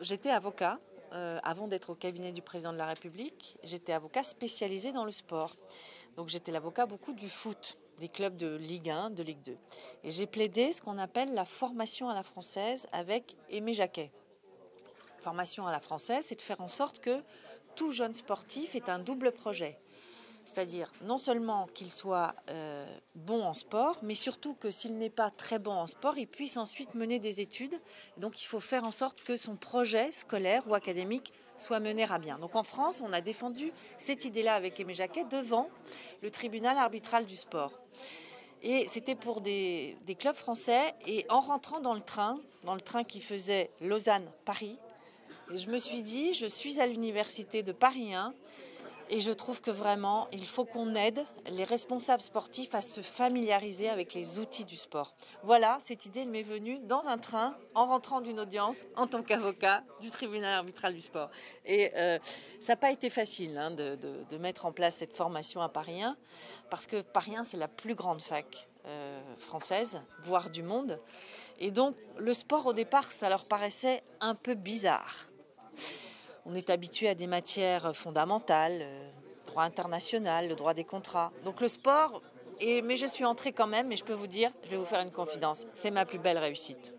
j'étais avocat. Avant d'être au cabinet du président de la République, j'étais avocat spécialisé dans le sport. Donc j'étais l'avocat beaucoup du foot, des clubs de Ligue 1, de Ligue 2. Et j'ai plaidé ce qu'on appelle la formation à la française avec Aimé Jacquet. Formation à la française, c'est de faire en sorte que tout jeune sportif ait un double projet. C'est-à-dire non seulement qu'il soit bon en sport, mais surtout que s'il n'est pas très bon en sport, il puisse ensuite mener des études. Donc il faut faire en sorte que son projet scolaire ou académique soit mené à bien. Donc en France, on a défendu cette idée-là avec Aimé Jacquet devant le tribunal arbitral du sport. Et c'était pour des clubs français. Et en rentrant dans le train qui faisait Lausanne-Paris, je me suis dit, je suis à l'université de Paris 1, et je trouve que vraiment, il faut qu'on aide les responsables sportifs à se familiariser avec les outils du sport. Voilà, cette idée m'est venue dans un train, en rentrant d'une audience, en tant qu'avocat du tribunal arbitral du sport. Et ça n'a pas été facile de mettre en place cette formation à Paris 1, parce que Paris 1, c'est la plus grande fac française, voire du monde. Et donc, le sport, au départ, ça leur paraissait un peu bizarre. On est habitué à des matières fondamentales, droit international, le droit des contrats. Donc le sport, mais je suis entrée quand même, et je peux vous dire, je vais vous faire une confidence, c'est ma plus belle réussite.